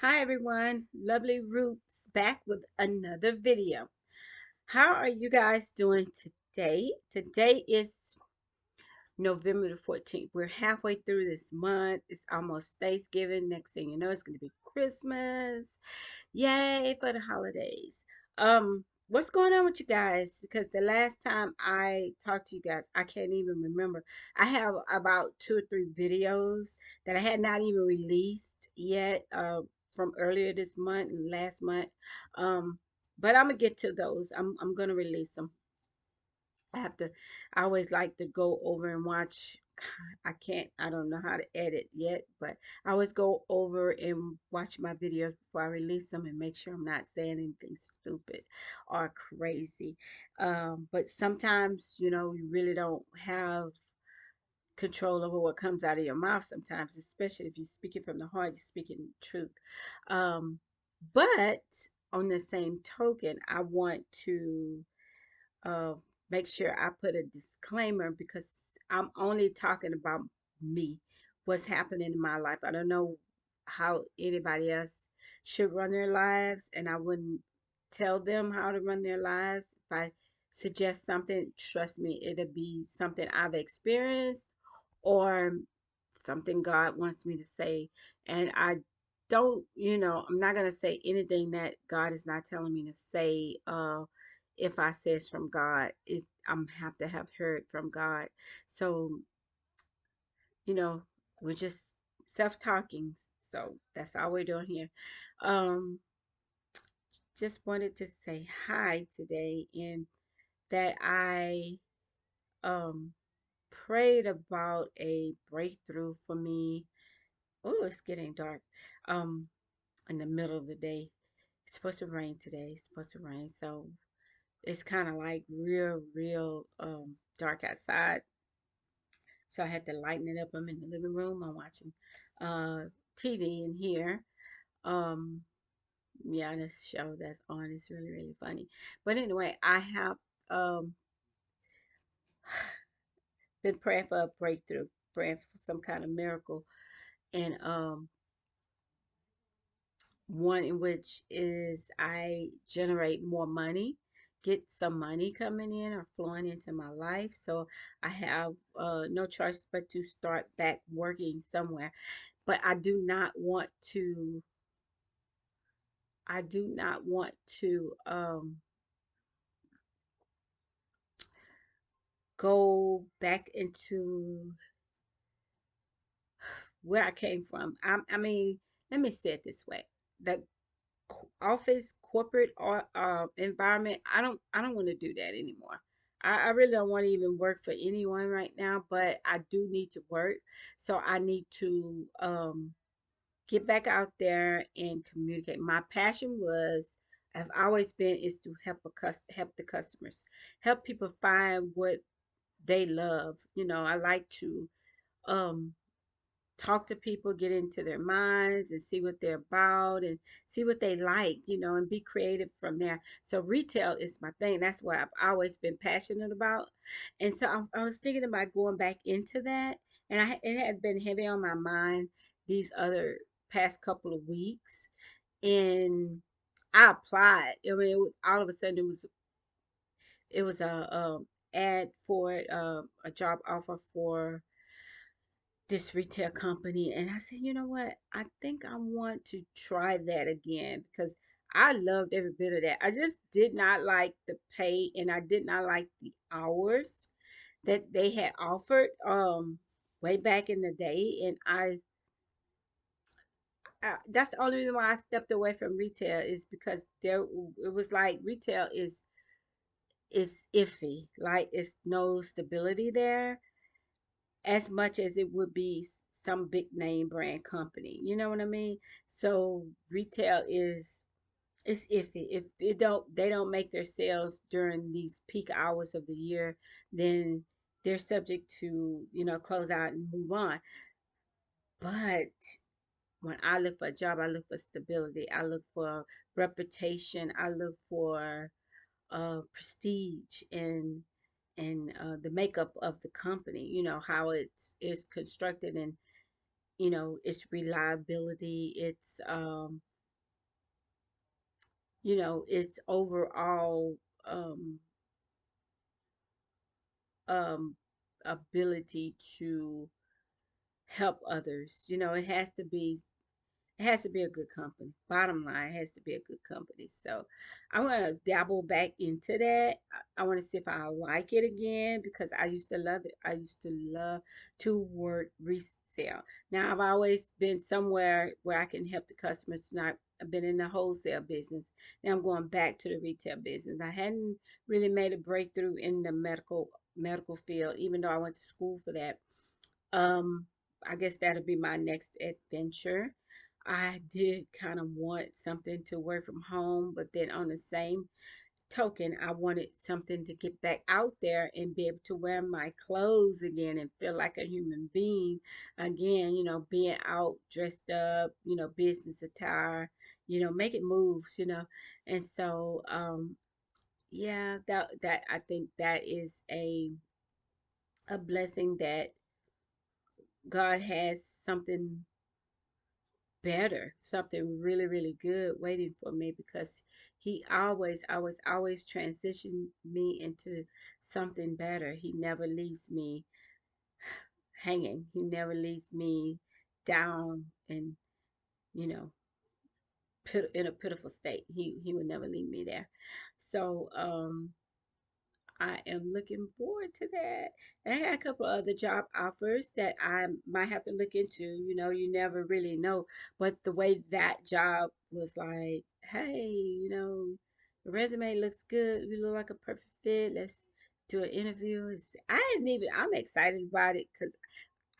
Hi everyone, Lovely Roots back with another video. How are you guys doing today? Today is November the 14th. We're halfway through this month. It's almost Thanksgiving. Next thing you know, it's going to be Christmas. Yay for the holidays. What's going on with you guys? Because the last time I talked to you guys, I can't even remember. I have about 2 or 3 videos that I had not even released yet, from earlier this month and last month. Um, but I'm gonna get to those. I'm gonna release them. I always like to go over and watch. I don't know how to edit yet, but I always go over and watch my videos before I release them and make sure I'm not saying anything stupid or crazy. But sometimes, you really don't have control over what comes out of your mouth sometimes, especially if you're speaking from the heart, you're speaking truth. Um, but on the same token, I want to uh, make sure I put a disclaimer because I'm only talking about me, what's happening in my life. I don't know how anybody else should run their lives, and I wouldn't tell them how to run their lives. If I suggest something, trust me, it'll be something I've experienced or something God wants me to say. And I don't, I'm not going to say anything that God is not telling me to say. If I say it's from God, I'm have to have heard from God. So, you know, we're just self-talking. So that's all we're doing here. Um, just wanted to say hi today and that I um prayed about a breakthrough for me. Oh, it's getting dark. Um, in the middle of the day. It's supposed to rain today. It's supposed to rain. So it's kind of like real dark outside. So I had to lighten it up. I'm in the living room. I'm watching uh TV in here. Um yeah, this show that's on is really funny. But anyway, I have um been praying for a breakthrough, praying for some kind of miracle, and one in which is I generate more money, get some money coming in or flowing into my life. So I have no choice but to start back working somewhere. But I do not want to go back into where I came from. I mean, let me say it this way. The office corporate or environment, I don't want to do that anymore. I really don't want to even work for anyone right now, but I do need to work. So I need to get back out there and communicate. My passion was, I've always been, is to help the customers, help people find what they love. I like to um talk to people, get into their minds and see what they're about and see what they like, and be creative from there. So retail is my thing. That's what I've always been passionate about. And so I was thinking about going back into that. And it had been heavy on my mind these other past couple of weeks. And I applied. I mean, all of a sudden it was a ad for it, a job offer for this retail company, and I said, you know what? I think I want to try that again because I loved every bit of that. I just did not like the pay and I did not like the hours that they had offered way back in the day, and I that's the only reason why I stepped away from retail is because there it was like retail is iffy. Like it's no stability there as much as it would be some big name brand company. You know what I mean? So retail is it's iffy. If they don't make their sales during these peak hours of the year, then they're subject to, close out and move on. But when I look for a job, I look for stability. I look for reputation. I look for prestige and the makeup of the company, how it's constructed and its reliability, its its overall um, um, ability to help others. It has to be a good company. Bottom line, it has to be a good company. So I'm gonna dabble back into that. I want to see if I like it again because I used to love it. I used to love to work resale. Now I've always been somewhere where I can help the customers. Not I've been in the wholesale business. Now I'm going back to the retail business. I hadn't really made a breakthrough in the medical field, even though I went to school for that. um, I guess that'll be my next adventure. I did kind of want something to work from home, but then on the same token, I wanted something to get back out there and be able to wear my clothes again and feel like a human being again, being out dressed up, business attire, making moves, And so, yeah, that I think that is a blessing that God has something better, something really, really good waiting for me because He always transitioned me into something better. He never leaves me hanging. He never leaves me down and, you know, in a pitiful state. He would never leave me there. So, I am looking forward to that. And I had a couple other job offers that I might have to look into. You never really know. But the way that job was like, hey, your resume looks good. You look like a perfect fit. Let's do an interview. I'm excited about it because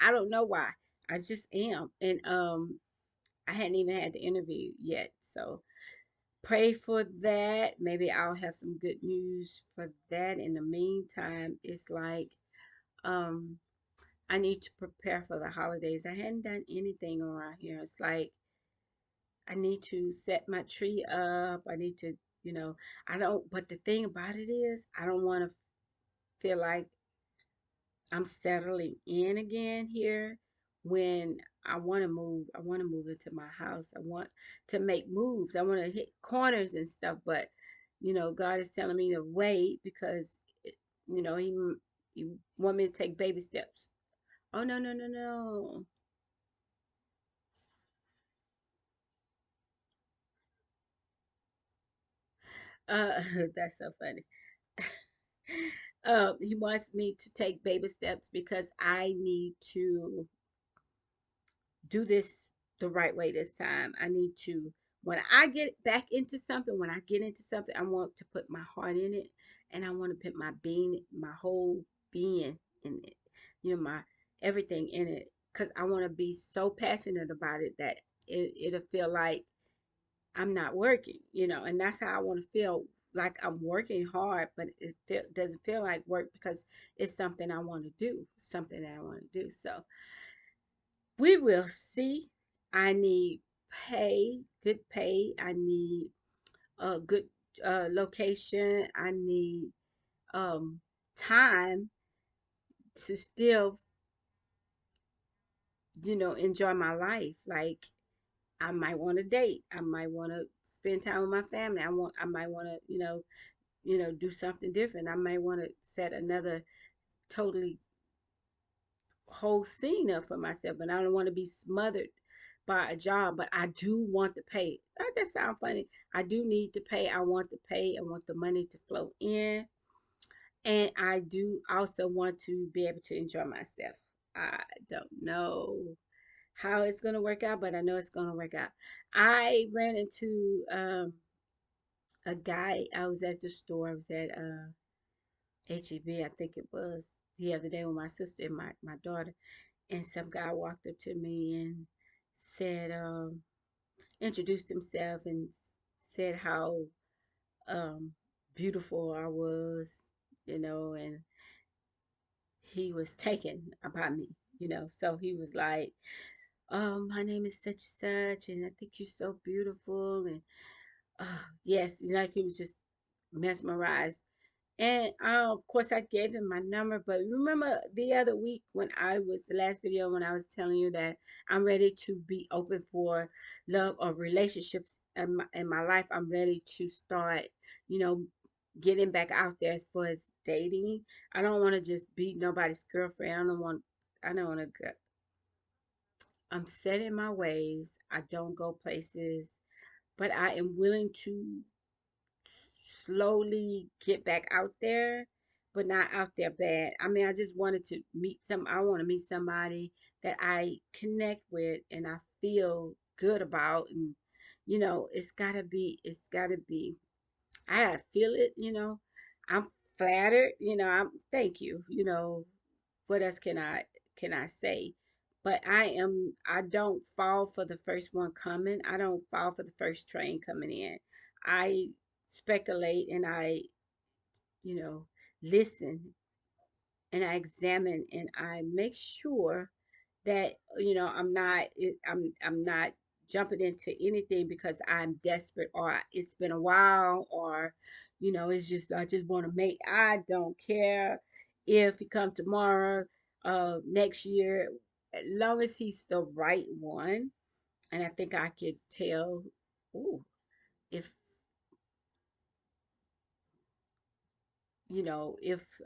I don't know why. I just am. And I hadn't even had the interview yet. So pray for that. Maybe I'll have some good news for that. In the meantime, it's like um I need to prepare for the holidays. I hadn't done anything around here. It's like I need to set my tree up. I need to, you know, I don't but the thing about it is I don't want to feel like I'm settling in again here when I want to move. I want to move into my house. I want to make moves. I want to hit corners and stuff, but God is telling me to wait because he want me to take baby steps. Oh no, no, no, no. Uh that's so funny. He wants me to take baby steps because I need to do this the right way this time. I need to, when I get back into something, when I get into something, I want to put my heart in it and I want to put my whole being in it, my everything in it. Because I want to be so passionate about it that it'll feel like I'm not working, and that's how I want to feel like I'm working hard, but doesn't feel like work because it's something I want to do, something that I want to do. So, we will see. I need good pay. I need a good location. I need um, time to still, enjoy my life. Like I might want to date. I might want to spend time with my family. I might want to, do something different. I might want to set another totally whole scene up for myself, and I don't want to be smothered by a job, but I do want to pay. That sounds funny. I do need to pay. I want to pay. I want the money to flow in, and I do also want to be able to enjoy myself. I don't know how it's gonna work out, but I know it's gonna work out. I ran into a guy. I was at the store. I was at HEB, I think it was the other day with my sister and my daughter. And some guy walked up to me and said, introduced himself and said how beautiful I was, and he was taken about me, So he was like, "Oh, my name is such and such, and I think you're so beautiful." And yes, like he was just mesmerized. And of course, I gave him my number. But remember the other week when I was the last video when I was telling you that I'm ready to be open for love or relationships in my life. I'm ready to start, you know, getting back out there as far as dating. I don't want to just be nobody's girlfriend. I don't want to. I'm set in my ways. I don't go places, but I am willing to slowly get back out there, but not out there bad. I mean, I just wanted to I want to meet somebody that I connect with and I feel good about. And, it's gotta be, I gotta feel it, I'm flattered, thank you, what else can I say? But I don't fall for the first one coming. I don't fall for the first train coming in. I speculate and I, you know, listen and I examine and I make sure that I'm not jumping into anything because I'm desperate or it's been a while or it's just I just want to make I don't care if he come tomorrow next year as long as he's the right one. And I think I could tell, ooh, if if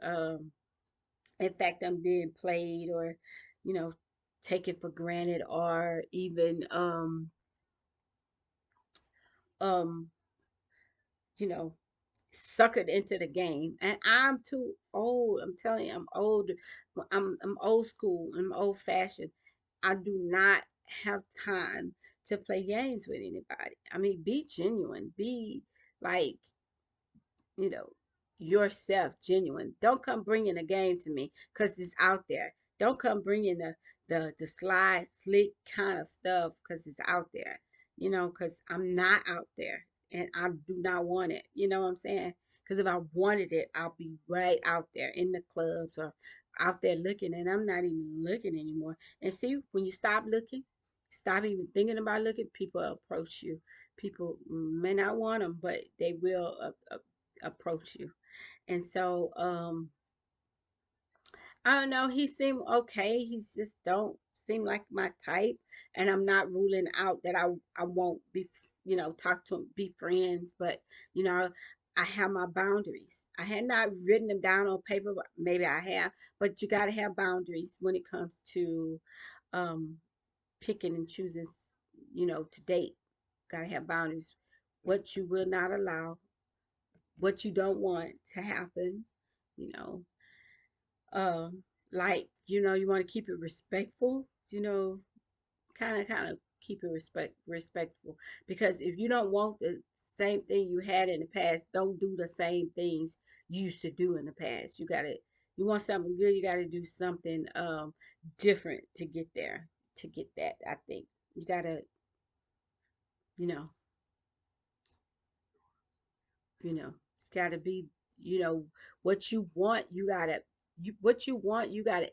in fact I'm being played or you know taken for granted or even um you know suckered into the game. And I'm too old. I'm telling you, I'm old. I'm old school. I'm old fashioned. I do not have time to play games with anybody. I mean, be genuine. Be like you know, yourself, genuine. Don't come bringing a game to me because it's out there. Don't come bringing the slide, slick kind of stuff because it's out there. Because I'm not out there and I do not want it. You know what I'm saying? Because if I wanted it, I'll be right out there in the clubs or out there looking, and I'm not even looking anymore. And see, when you stop looking, stop even thinking about looking, people approach you. People may not want them, but they will approach you. And so I don't know, he seemed okay. He's just don't seem like my type. And I'm not ruling out that I won't be, talk to him, be friends, but you know, I have my boundaries. I had not written them down on paper, but maybe I have, but you got to have boundaries when it comes to um picking and choosing, to date. Got to have boundaries. What you will not allow, what you don't want to happen, you know. Like, you want to keep it respectful, kind of keep it respectful because if you don't want the same thing you had in the past, don't do the same things you used to do in the past. You want something good, you got to do something different to get there, to get that. I think you got to, you know, you know, got to be, you know, what you want, what you want, you got to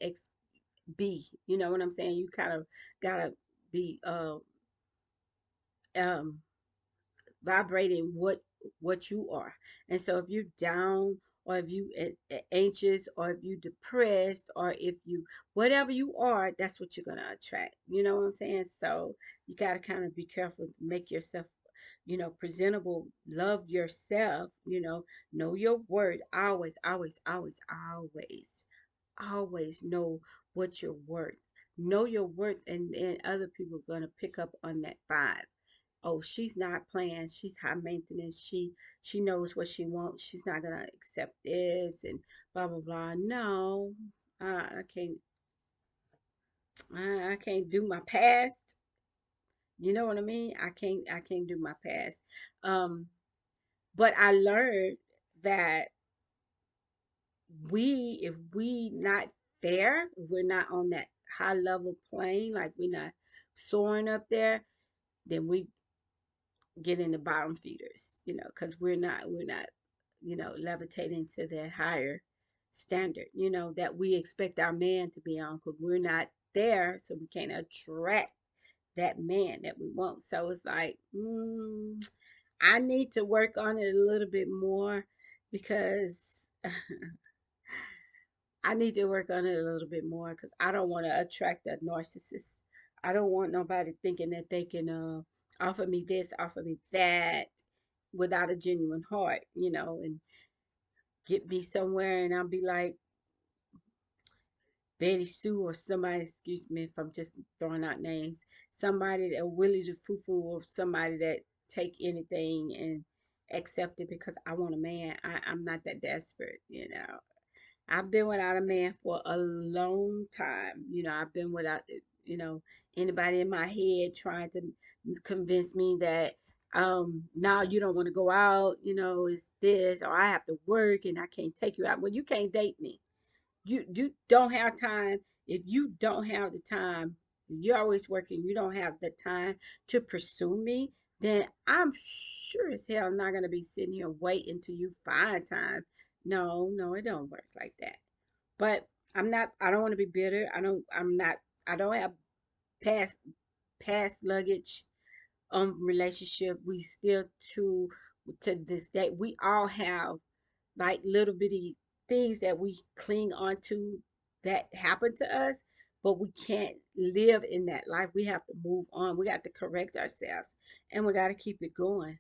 be. You know what I'm saying? You kind of gotta be um vibrating what you are. And so if you're down or if you anxious or if you depressed or if you whatever you are, that's what you're gonna attract. You know what I'm saying? So you gotta kind of be careful to make yourself presentable, love yourself, know your worth. Always know what you're worth. Know your worth, and then other people are gonna pick up on that vibe. Oh, she's not playing. She's high maintenance. She knows what she wants. She's not gonna accept this and blah blah blah. No, I can't. I can't do my past. You know what I mean? I can't do my past. Um, but I learned that if we not there, if we're not on that high level plane, like we're not soaring up there, then we get in the bottom feeders, because we're not levitating to that higher standard, that we expect our man to be on, because we're not there, so we can't attract that man that we want. So it's like, I need to work on it a little bit more because I need to work on it a little bit more because I don't want to attract a narcissist. I don't want nobody thinking that they can offer me this, offer me that without a genuine heart, and get me somewhere and I'll be like Betty Sue or somebody, excuse me if I'm just throwing out names, somebody that Willie the Foo Foo or somebody that take anything and accept it because I want a man. I'm not that desperate. I've been without a man for a long time. I've been without, you know, anybody in my head trying to convince me that now you don't want to go out, it's this, or I have to work and I can't take you out. Well, you can't date me. You don't have time. If you don't have the time, you're always working, you don't have the time to pursue me, then I'm sure as hell not gonna be sitting here waiting till you find time. No, no, it don't work like that. But I don't want to be bitter. I don't have past past luggage relationship. We still to this day we all have like little bitty things that we cling on to that happen to us, but we can't live in that life. We have to move on. We got to correct ourselves and we got to keep it going.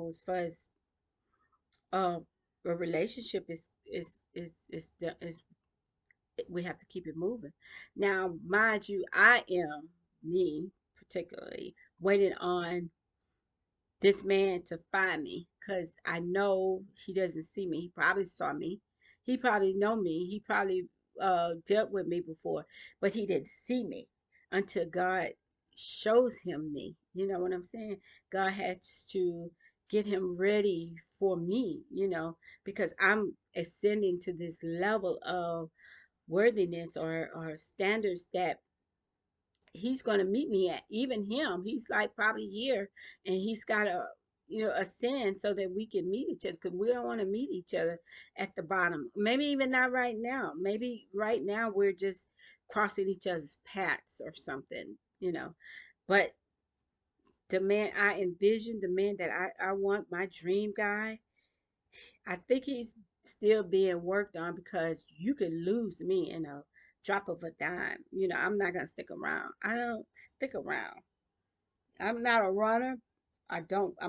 As far as uh, a relationship is we have to keep it moving. Now, mind you, I am me particularly waiting on this man to find me because I know he doesn't see me. He probably saw me. He probably know me. He probably dealt with me before, but he didn't see me until God shows him me. You know what I'm saying? God has to get him ready for me, because I'm ascending to this level of worthiness or standards that he's going to meet me at. Even him, he's like probably here and he's got to ascend so that we can meet each other because we don't want to meet each other at the bottom. Maybe even not right now. Maybe right now we're just crossing each other's paths or something. But the man I envision, the man that I want, my dream guy, I think he's still being worked on because you can lose me in a drop of a dime. I'm not gonna stick around. I don't stick around. I'm not a runner. I'm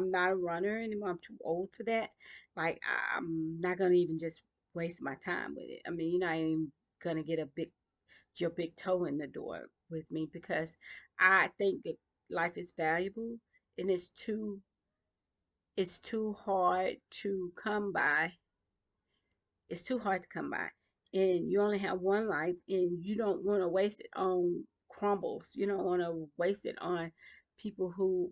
not a runner anymore. I'm too old for that. Like I'm not gonna even just waste my time with it. I mean, you're not even gonna get your big toe in the door with me because I think that life is valuable and it's too hard to come by. It's too hard to come by. And you only have one life and you don't want to waste it on crumbles. You don't want to waste it on people who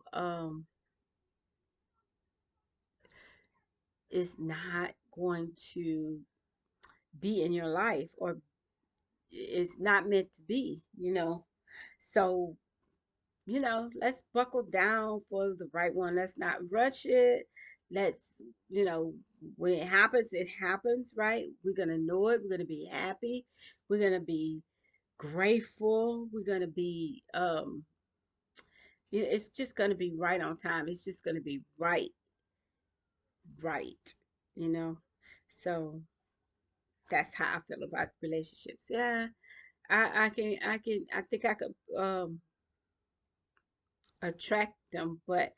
is not going to be in your life or it's not meant to be. So, let's buckle down for the right one. Let's not rush it. Let's, you know, when it happens, it happens, right? We're going to know it. We're going to be happy. We're going to be grateful. We're going to be, it's just going to be right on time. It's just going to be right, right, you know? So that's how I feel about relationships. Yeah, I think I could attract them, but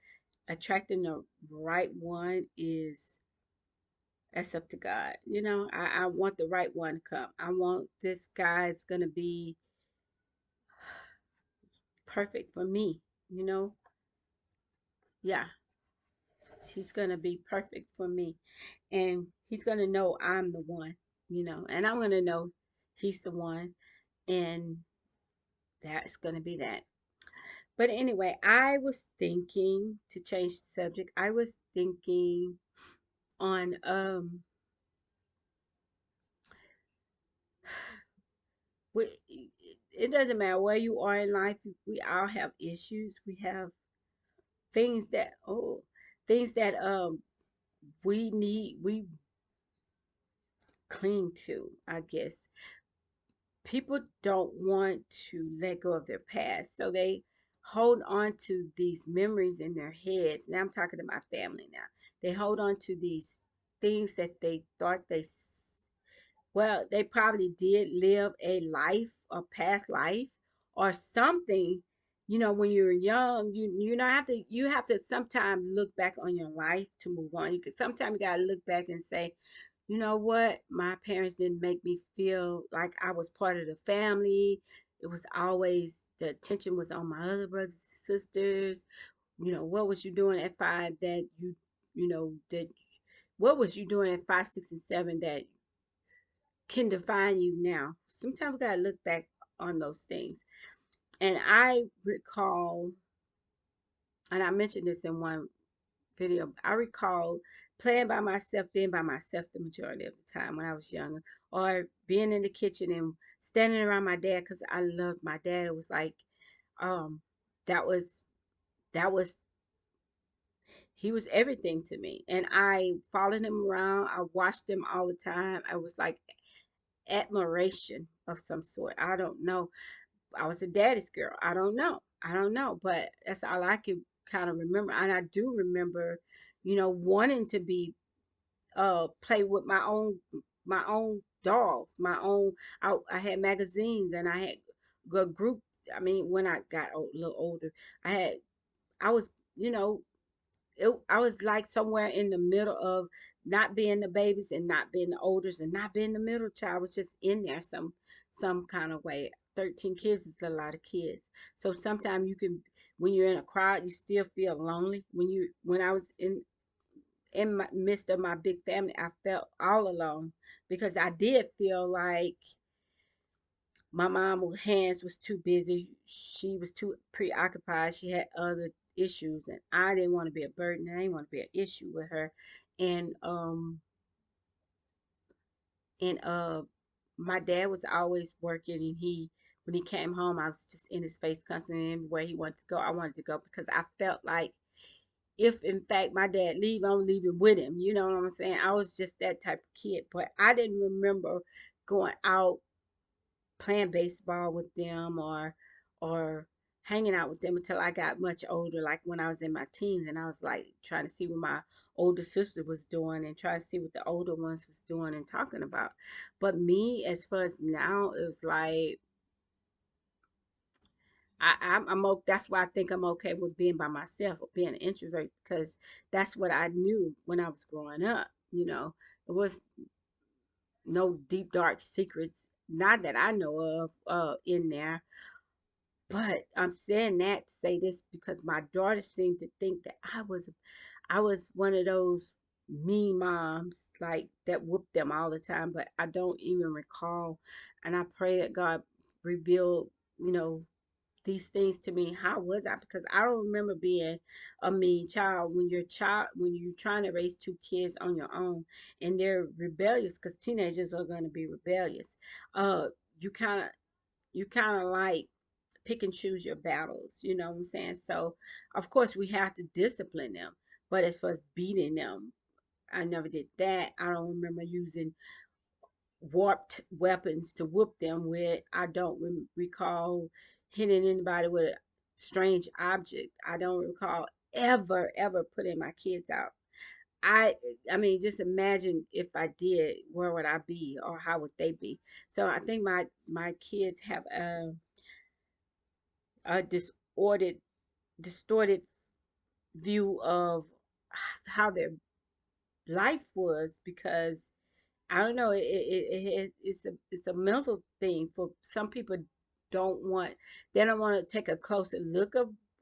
attracting the right one is that's up to God. I want the right one to come. I want this guy's gonna be perfect for me, you know? Yeah, he's gonna be perfect for me. And he's gonna know I'm the one, and I'm gonna know he's the one, and that's gonna be that. But anyway, I was thinking to change the subject. I was thinking on we, it doesn't matter where you are in life. We all have issues. We have things that things that we cling to, I guess. People don't want to let go of their past, so they hold on to these memories in their heads. Now I'm talking to my family now. They hold on to these things that they thought Well, they probably did live a life, a past life, or something. You know, when you're young, you know you have to sometimes look back on your life to move on. You could sometimes you gotta look back and say, you know what, my parents didn't make me feel like I was part of the family. It was always the attention was on my other brothers and sisters. You know, what was you doing at five that you know that what was you doing at five, six, and seven that can define you now. Sometimes we gotta look back on those things. And I recall, and I mentioned this in one video, I recall playing by myself, being by myself the majority of the time when I was younger, or being in the kitchen and standing around my dad because I loved my dad. It was like, um, that was that was he was everything to me, and I followed him around. I watched him all the time. I was like admiration of some sort. I don't know. I was a daddy's girl. I don't know. I don't know, but that's all I can kind of remember. And I do remember, wanting to be play with my own dolls, my own. I had magazines and I had a group. I mean, when I got a little older, I had I was you know I was like somewhere in the middle of not being the babies and not being the oldest and not being the middle child. I was just in there some kind of way. 13 kids is a lot of kids. So sometimes you can when you're in a crowd, you still feel lonely. When I was in my midst of my big family, I felt all alone because I did feel like my mom's hands was too busy. She was too preoccupied. She had other issues, and I didn't want to be a burden. I didn't want to be an issue with her. And my dad was always working, and when he came home, I was just in his face constantly. Everywhere he wanted to go, I wanted to go because I felt like if in fact my dad leave, I'm leaving with him. You know what I'm saying? I was just that type of kid, but I didn't remember going out playing baseball with them or hanging out with them until I got much older, like when I was in my teens and I was like trying to see what my older sister was doing and trying to see what the older ones was doing and talking about. But me, as far as now, it was like that's why I think I'm okay with being by myself or being an introvert because that's what I knew when I was growing up. It was no deep dark secrets, not that I know of, in there. But I'm saying that to say this because my daughter seemed to think that I was one of those mean moms like that whooped them all the time, but I don't even recall. And I pray that God reveal, you know, these things to me. How was I? Because I don't remember being a mean child. When you're trying to raise two kids on your own and they're rebellious, because teenagers are going to be rebellious. Uh, you kind of like pick and choose your battles, you know what I'm saying? So, of course, we have to discipline them. But as far as beating them, I never did that. I don't remember using warped weapons to whoop them with. I don't recall hitting anybody with a strange object. I don't recall ever putting my kids out. I I mean, just imagine if I did, where would I be or how would they be? So I think my kids have a distorted view of how their life was because I don't know it's a mental thing for some people don't want they don't want to take a closer look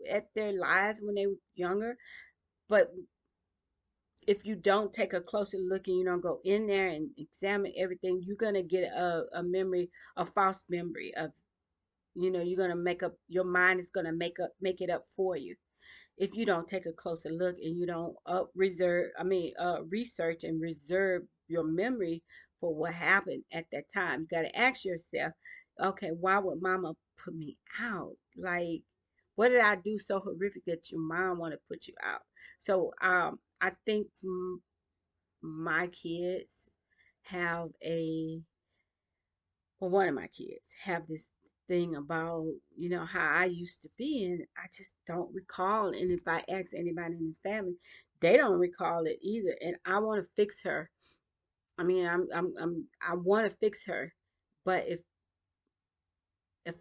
at their lives when they were younger, but if you don't take a closer look and you don't go in there and examine everything, you're gonna get a memory, a false memory of, you're gonna make up your mind is gonna make it up for you if you don't take a closer look and you don't research and reserve your memory for what happened at that time. You got to ask yourself, okay, why would mama put me out? Like, what did I do so horrific that your mom want to put you out? So I think my kids have one of my kids have this thing about, how I used to be, and I just don't recall. And if I ask anybody in his family, they don't recall it either. And I want to fix her. I mean, I want to fix her, but if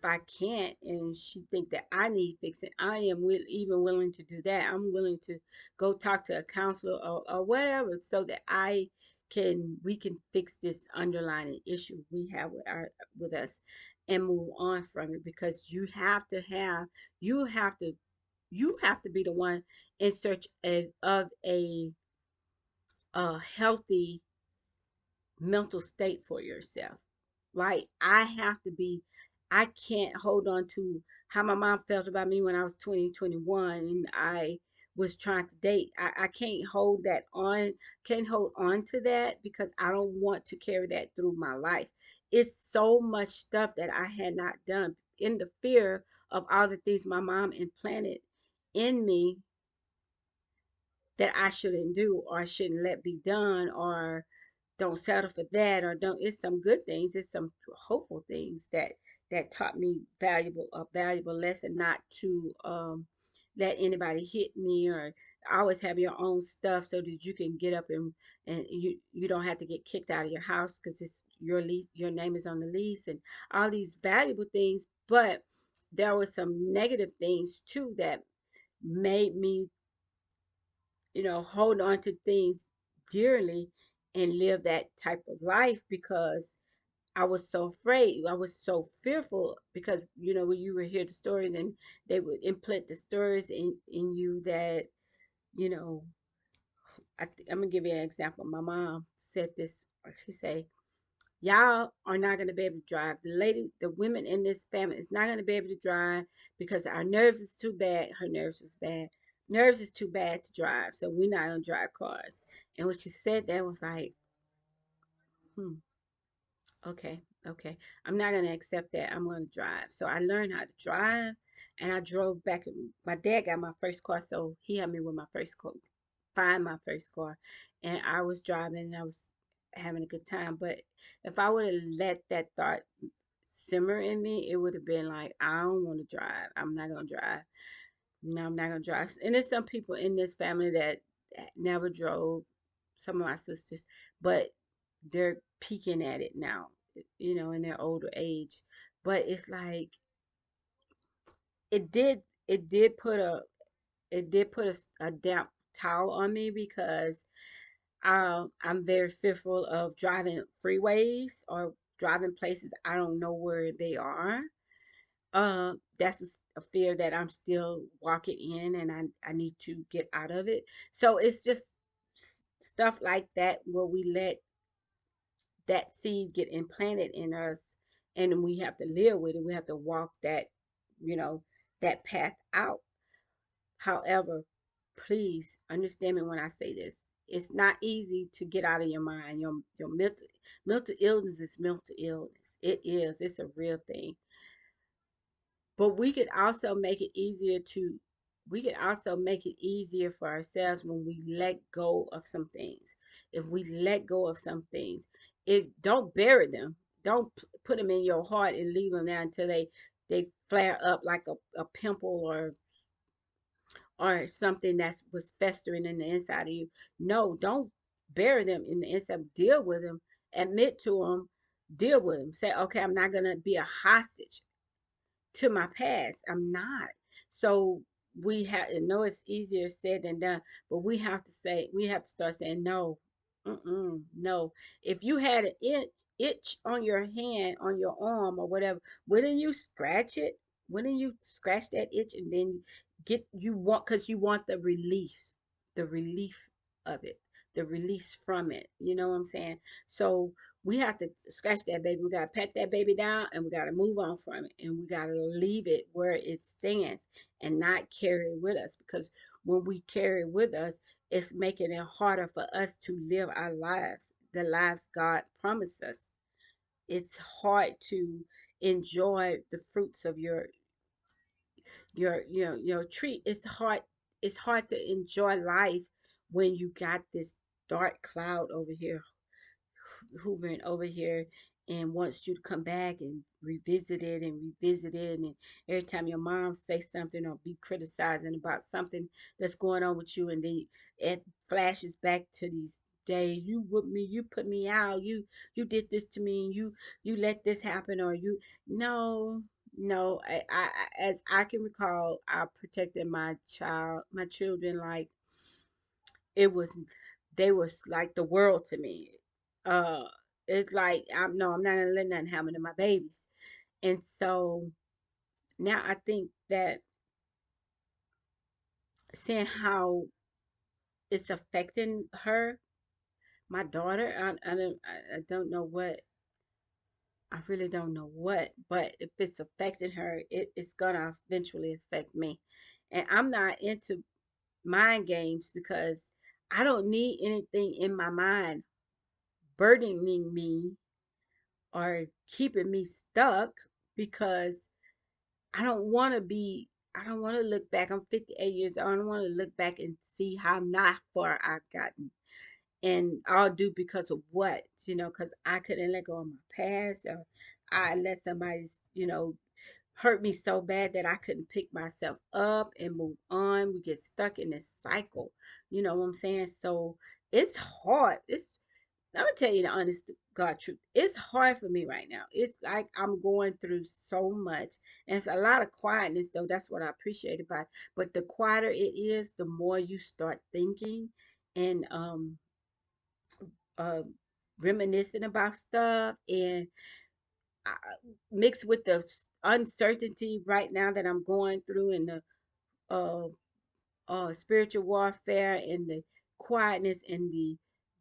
I can't and she think that I need fixing, I am even willing to do that. I'm willing to go talk to a counselor or whatever so that we can fix this underlying issue we have with us and move on from it, because you have to you have to be the one in search of a healthy mental state for yourself. Like I can't hold on to how my mom felt about me when I was 20, 21, and I was trying to date. I can't hold on to that because I don't want to carry that through my life. It's so much stuff that I had not done in the fear of all the things my mom implanted in me that I shouldn't do or shouldn't let be done, or don't settle for that, or don't. It's some good things, it's some hopeful things that taught me a valuable lesson not to let anybody hit me, or always have your own stuff so that you can get up and you don't have to get kicked out of your house because it's your lease, your name is on the lease, and all these valuable things. But there were some negative things too that made me, hold on to things dearly and live that type of life because I was so afraid. I was so fearful because, when you would hear the stories and they would implant the stories in you that, you know, I'm going to give you an example. My mom said this, she said, y'all are not going to be able to drive. The women in this family is not going to be able to drive because our nerves is too bad. Her nerves was bad. Nerves is too bad to drive, so we're not going to drive cars. And when she said that, was like, hmm, okay, okay. I'm not going to accept that. I'm going to drive. So I learned how to drive, and I drove back. My dad got my first car, so he helped me with my first car, find my first car. And I was driving, and I was having a good time. But if I would have let that thought simmer in me, it would have been like, I don't want to drive. I'm not going to drive. No, I'm not going to drive. And there's some people in this family that never drove, some of my sisters, but they're peaking at it now, in their older age. But it's like it did it did put a a damp towel on me because I'm very fearful of driving freeways or driving places I don't know where they are. That's a fear that I'm still walking in, and I need to get out of it. So it's just stuff like that where we let that seed get implanted in us, and we have to live with it. We have to walk you know, that path out. However, please understand me when I say this. It's not easy to get out of your mind. Your mental illness is mental illness. It is. It's a real thing. But we could also make it easier for ourselves when we let go of some things. If we let go of some things, it don't bury them. Don't put them in your heart and leave them there until they flare up like a pimple or something that was festering in the inside of you. No, don't bury them in the inside. Deal with them. Admit to them. Deal with them. Say, okay, I'm not gonna be a hostage to my past. I'm not. So we have to know it's easier said than done, but we have to start saying no. No. If you had an itch on your hand, on your arm, or whatever, wouldn't you scratch it? Wouldn't you scratch that itch and then because you want the relief of it, the release from it. You know what I'm saying? So we have to scratch that baby. We got to pat that baby down and we got to move on from it. And we got to leave it where it stands and not carry it with us. Because when we carry it with us, it's making it harder for us to live our lives, the lives God promised us. It's hard to enjoy the fruits of your tree. It's hard to enjoy life when you got this dark cloud over here hovering over here and wants you to come back and revisit it, and every time your mom say something or be criticizing about something that's going on with you, and then it flashes back to these days. You whooped me, you put me out, you did this to me, and you let this happen, or you no, no. As I can recall, I protected my children like it was they was like the world to me. Uh it's like I'm not gonna let nothing happen to my babies. And so now I think that seeing how it's affecting her, my daughter, I don't know what, I really don't know what, but if it's affecting her, it's gonna eventually affect me. And I'm not into mind games because I don't need anything in my mind burdening me or keeping me stuck because I don't want to be, I don't want to look back. I'm 58 years old. I don't want to look back and see how not far I've gotten. And all due because of what, because I couldn't let go of my past, or I let somebody, hurt me so bad that I couldn't pick myself up and move on. We get stuck in this cycle. You know what I'm saying? So it's hard. I'm gonna tell you the honest to God truth. It's hard for me right now. It's like I'm going through so much, and it's a lot of quietness though. That's what I appreciate about it. But the quieter it is, the more you start thinking and uh, reminiscing about stuff, and I, mixed with the uncertainty right now that I'm going through, and the uh, spiritual warfare, and the quietness, and the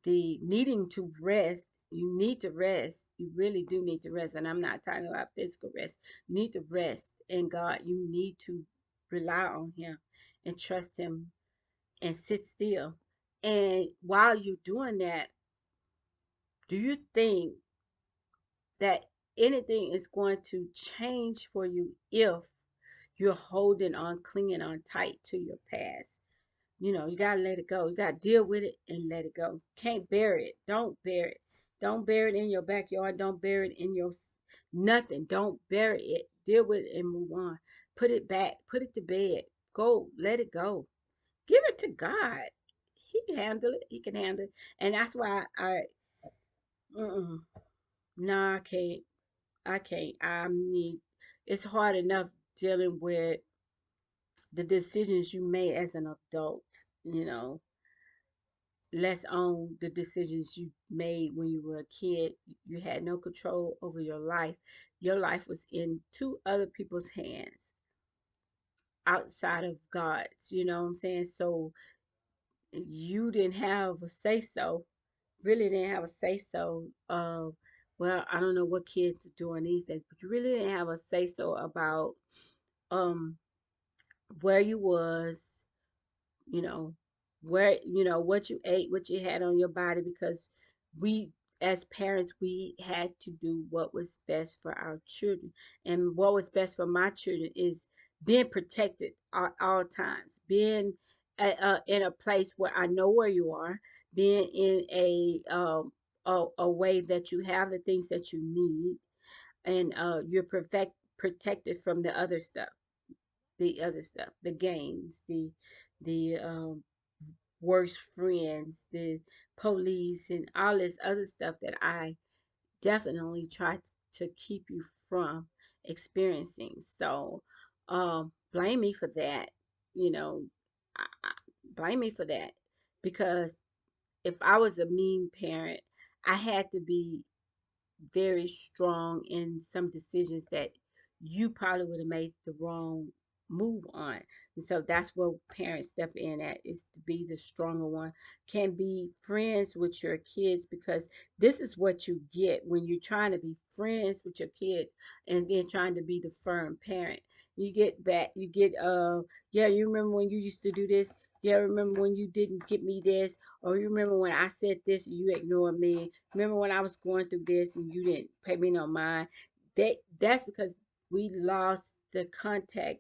needing to rest. You need to rest. You really do need to rest. And I'm not talking about physical rest. You need to rest in God. You need to rely on Him and trust Him and sit still. And while you're doing that, do you think that anything is going to change for you if you're holding on, clinging on tight to your past? You gotta let it go. You gotta deal with it and let it go. Can't bury it. Don't bury it. Don't bury it in your backyard. Don't bury it in your nothing. Don't bury it. Deal with it and move on. Put it back. Put it to bed. Go. Let it go. Give it to God. He can handle it. He can handle it. And that's why mm-mm, no, I can't. I can't. I need. It's hard enough dealing with the decisions you made as an adult. You know, less on the decisions you made when you were a kid. You had no control over your life. Your life was in two other people's hands outside of God's. You know what I'm saying? So you didn't have a say so. Really didn't have a say so. Well, I don't know what kids are doing these days, but you really didn't have a say so about um where you was, you know, what you ate, what you had on your body, because we, as parents, we had to do what was best for our children. And what was best for my children is being protected at all times, being in a place where I know where you are, being in a way that you have the things that you need, and you're protected from the games, the worst friends, the police, and all this other stuff that I definitely try to keep you from experiencing. So, blame me for that. You know, blame me for that, because if I was a mean parent, I had to be very strong in some decisions that you probably would have made the wrong move on. And so that's where parents step in at, is to be the stronger one. Can be friends with your kids, because this is what you get when you're trying to be friends with your kids and then trying to be the firm parent. You get that, you get yeah, you remember when you used to do this? Yeah, remember when you didn't get me this? Or you remember when I said this and you ignored me? Remember when I was going through this and you didn't pay me no mind? That's because we lost the contact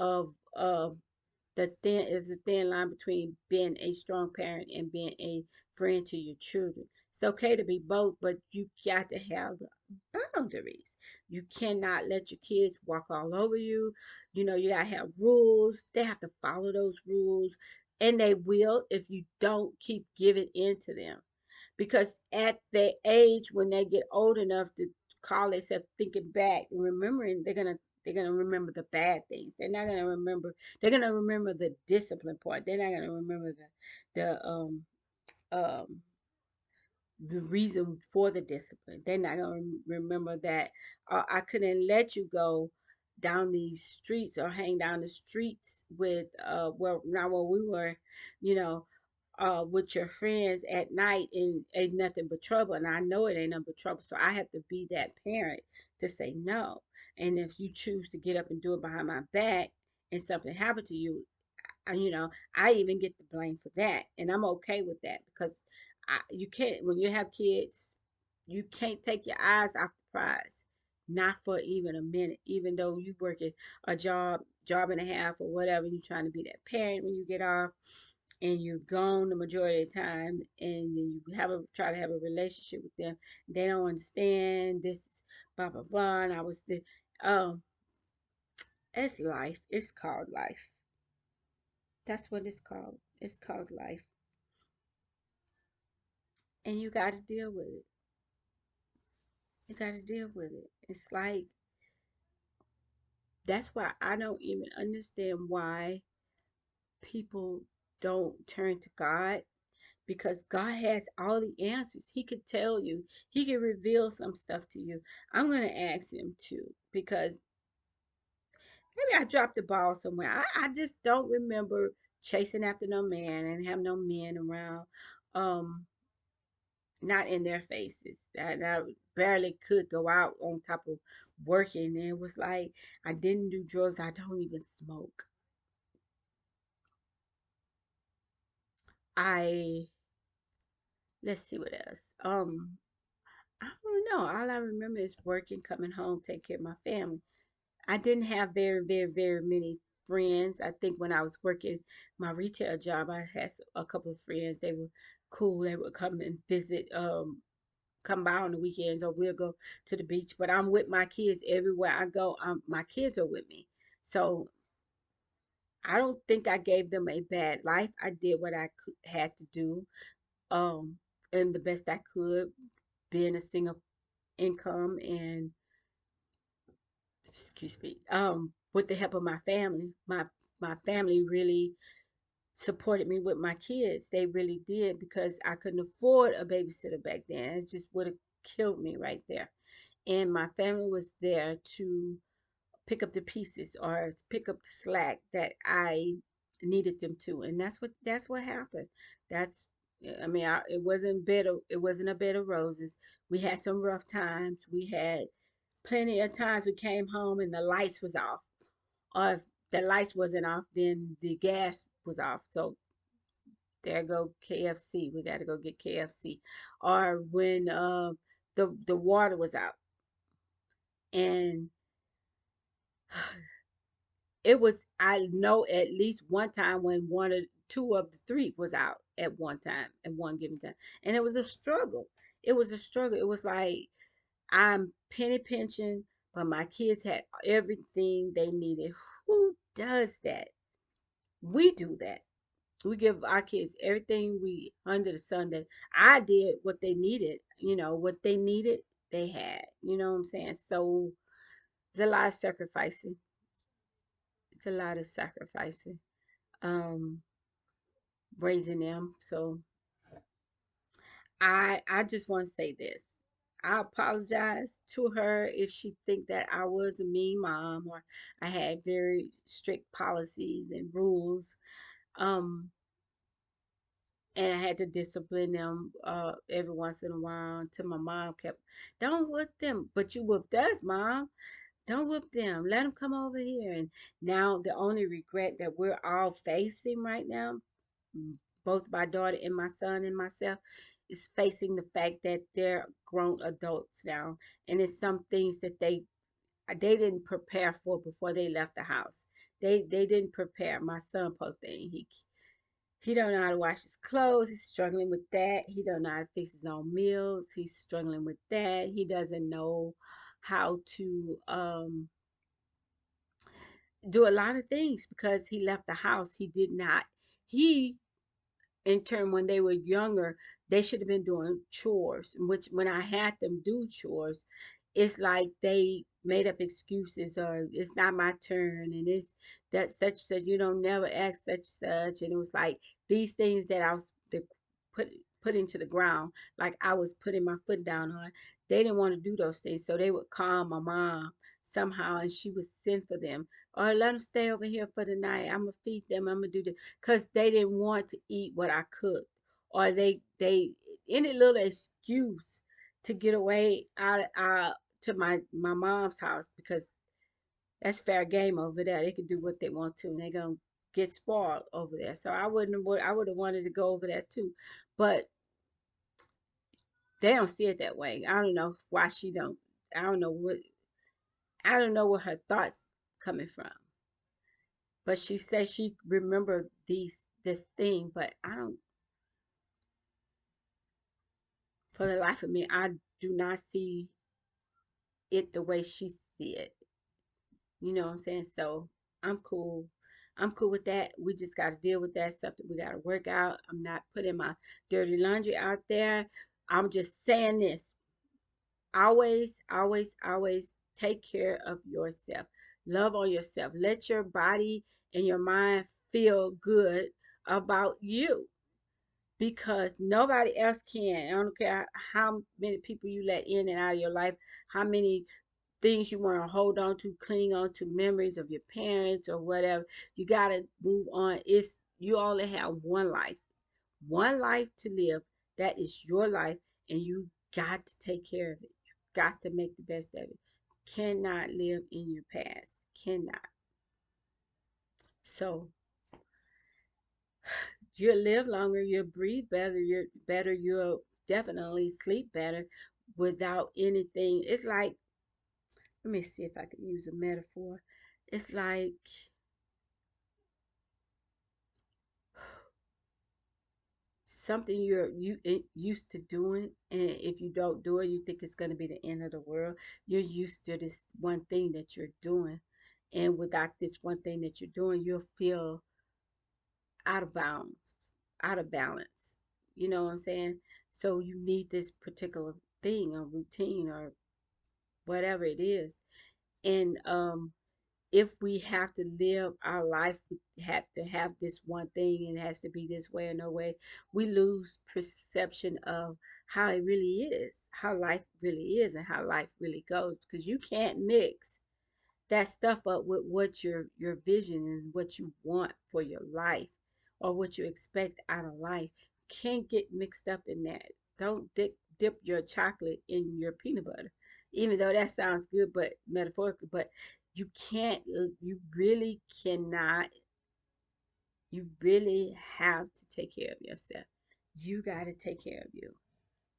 of the thin is a thin line between being a strong parent and being a friend to your children. It's okay to be both, but you got to have boundaries. You cannot let your kids walk all over you. You gotta have rules. They have to follow those rules, and they will if you don't keep giving in to them. because at their age, when they get old enough to call themselves thinking back and remembering, they're gonna remember the bad things. They're not gonna remember. They're gonna remember the discipline part. They're not gonna remember the the reason for the discipline. They're not gonna remember that I couldn't let you go down these streets or hang down the streets with well, now where we were, you know, with your friends at night and ain't nothing but trouble. And I know it ain't nothing but trouble. So I have to be that parent to say no. And if you choose to get up and do it behind my back and something happened to you, I even get the blame for that, and I'm okay with that because you can't when you have kids, you can't take your eyes off the prize, not for even a minute. Even though you working a job and a half or whatever, you're trying to be that parent when you get off, and you're gone the majority of the time, and you try to have a relationship with them. They don't understand this, blah blah blah. And I was the um, it's life. It's called life. That's what it's called. It's called life. And you got to deal with it. You got to deal with it. It's like, that's why I don't even understand why people don't turn to God, because God has all the answers. He could tell you, He could reveal some stuff to you. I'm going to ask Him too, because maybe I dropped the ball somewhere. I just don't remember chasing after no man and have no men around. Um, Not in their faces. I barely could go out on top of working. And it was like I didn't do drugs. I don't even smoke. I Let's see what else. I don't know. All I remember is working, coming home, take care of my family. I didn't have very, very, very many friends. I think when I was working my retail job, I had a couple of friends. They were cool. They would come and visit. Come by on the weekends, or we'll go to the beach. But I'm with my kids everywhere I go. My kids are with me. So I don't think I gave them a bad life. I did what had to do, um, and the best I could, being a single income and, excuse me, with the help of my family. My family really supported me with my kids. They really did, because I couldn't afford a babysitter back then. It just would have killed me right there. And my family was there to pick up the pieces or pick up the slack that I needed them to, and that's what happened. That's I mean, it wasn't a bed of roses. We had some rough times. We had plenty of times we came home and the lights was off, or if the lights wasn't off, then the gas was off. So there go KFC. We got to go get KFC. Or when the water was out, and it was, I know, at least one time when one or two of the three was out at one time, at one given time. And it was a struggle. It was a struggle. It was like I'm penny pinching, but my kids had everything they needed. Who does that? We do that. We give our kids everything we under the sun. That I did what they needed. What they needed, they had. You know what I'm saying? So it's a lot of sacrificing. It's a lot of sacrificing. Um, Raising them. So I just want to say this. I apologize to her if she think that I was a mean mom, or I had very strict policies and rules. Um, and I had to discipline them every once in a while, until my mom kept, don't whip them, but you whipped us, mom. Don't whip them. Let them come over here. And now the only regret that we're all facing right now, both my daughter and my son and myself, is facing the fact that they're grown adults now, and it's some things that they didn't prepare for before they left the house. They didn't prepare. My son, poor thing, he don't know how to wash his clothes. He's struggling with that. He don't know how to fix his own meals. He's struggling with that. He doesn't know how to do a lot of things because he left the house. He did not. He in turn, when they were younger, they should have been doing chores, which when I had them do chores, it's like they made up excuses, or it's not my turn, and it's that such such, you don't never ask such such. And it was like these things that I was put putting to the ground, like I was putting my foot down on. They didn't want to do those things, so they would call my mom somehow, and she would send for them, or let them stay over here for the night. I'm gonna feed them. I'm gonna do this, because they didn't want to eat what I cooked, or they any little excuse to get away out to my mom's house, because that's fair game over there. They can do what they want to, and they're gonna get spoiled over there. So I would have wanted to go over there too, but they don't see it that way. I don't know why she don't. I don't know what I don't know where her thoughts coming from. But she says she remembered this thing, but I don't. For the life of me, I do not see it the way she see it. You know what I'm saying? So I'm cool. I'm cool with that. We just got to deal with that. Something we got to work out. I'm not putting my dirty laundry out there. I'm just saying this. Always, always, always take care of yourself. Love on yourself. Let your body and your mind feel good about you, because nobody else can. I don't care how many people you let in and out of your life, how many things you want to hold on to, cling on to memories of your parents or whatever. You got to move on. It's you only have one life to live. That is your life, and you got to take care of it. You got to make the best of it. Cannot live in your past. Cannot. So you'll live longer, you'll breathe better, you'll definitely sleep better without anything. It's like, let me see if I can use a metaphor. It's like something used to doing, and if you don't do it, you think it's going to be the end of the world. You're used to this one thing that you're doing, and without this one thing that you're doing, you'll feel out of bounds, out of balance. You know what I'm saying? So you need this particular thing or routine or whatever it is. And if we have to live our life, we have to have this one thing, and it has to be this way or no way. We lose perception of how it really is, how life really is, and how life really goes. Because you can't mix that stuff up with what your vision and what you want for your life, or what you expect out of life. Can't get mixed up in that. Don't dip your chocolate in your peanut butter, even though that sounds good, but metaphorically. But you can't. You really cannot. You really have to take care of yourself. You got to take care of you.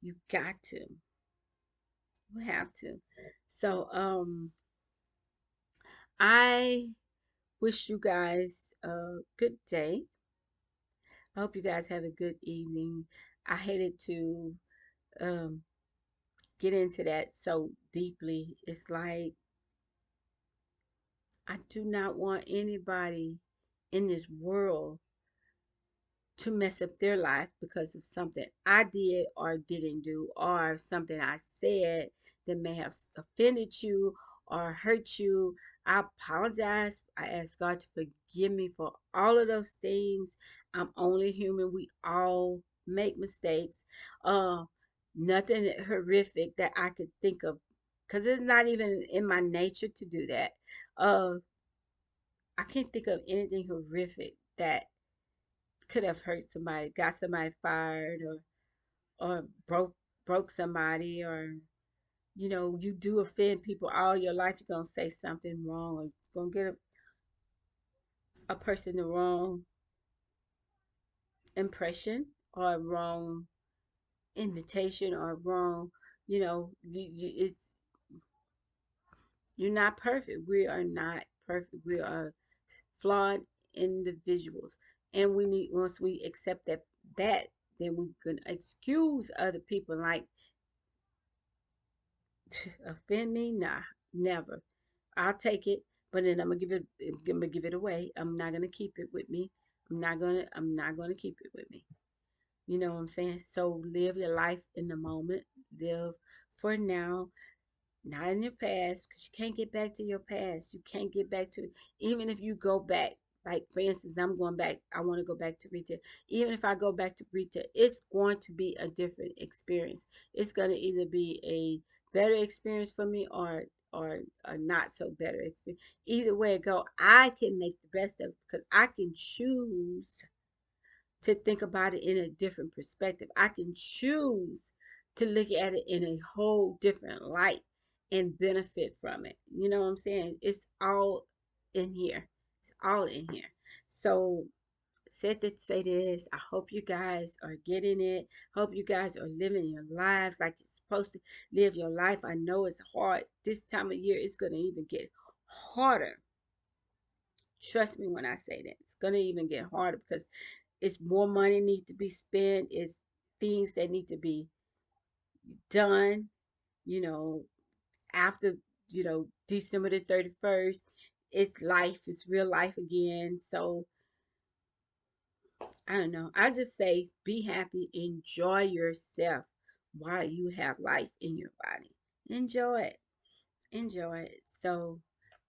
You got to. You have to. So I wish you guys a good day. I hope you guys have a good evening. I hated to um, get into that so deeply. It's like I do not want anybody in this world to mess up their life because of something I did or didn't do, or something I said that may have offended you or hurt you. I apologize. I ask God to forgive me for all of those things. I'm only human. We all make mistakes. Uh, Nothing horrific that I could think of, because it's not even in my nature to do that. Uh, I can't think of anything horrific that could have hurt somebody, got somebody fired, or broke somebody, or you do offend people all your life. You're gonna say something wrong, or you're gonna get a person the wrong impression, or a wrong invitation, or wrong. It's you're not perfect. We are not perfect. We are flawed individuals, and we need once we accept that then we can excuse other people. Like, offend me? Nah, never. I'll take it, but then I'm gonna give it away. I'm not gonna keep it with me. I'm not gonna keep it with me. You know what I'm saying? So live your life in the moment. Live for now, not in your past, because you can't get back to your past. You can't get back to, even if you go back. Like for instance, I'm going back. I want to go back to retail. Even if I go back to retail, it's going to be a different experience. It's going to either be a better experience for me, or a not so better experience. Either way it go, I can make the best of it because I can choose to think about it in a different perspective. I can choose to look at it in a whole different light and benefit from it. You know what I'm saying? It's all in here. It's all in here. So, said to say this, I hope you guys are getting it. Hope you guys are living your lives like you're supposed to live your life. I know it's hard. This time of year, it's going to even get harder. Trust me when I say that. It's going to even get harder because it's more money need to be spent. It's things that need to be done, you know, after, December the 31st. It's life, it's real life again. So I don't know. I just say be happy, enjoy yourself while you have life in your body. Enjoy it. Enjoy it. So,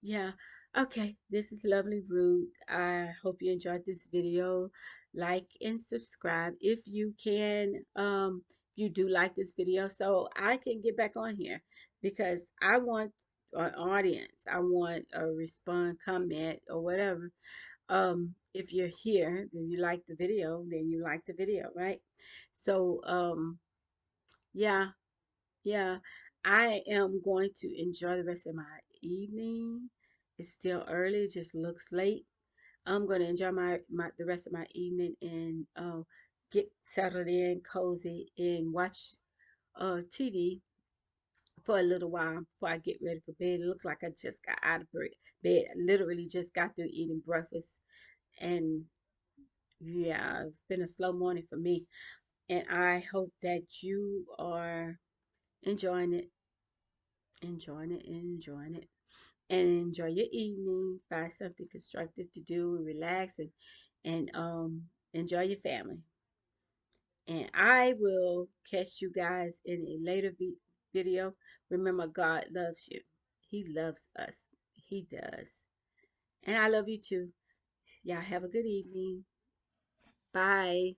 yeah. Okay, this is Lovely Ruth. I hope you enjoyed this video. Like and subscribe if you can. You do like this video, so I can get back on here because I want an audience. I want a respond, comment, or whatever. If you're here, if you like the video, then you like the video, right? So, yeah, yeah, I am going to enjoy the rest of my evening. It's still early, it just looks late. I'm going to enjoy the rest of my evening and get settled in, cozy, and watch TV for a little while before I get ready for bed. It looks like I just got out of bed. I literally just got through eating breakfast, and yeah, it's been a slow morning for me. And I hope that you are enjoying it, enjoying it. And enjoy your evening. Find something constructive to do and relax, and enjoy your family. And I will catch you guys in a later video. Remember, God loves you. He loves us. He does. And I love you too. Y'all have a good evening. Bye.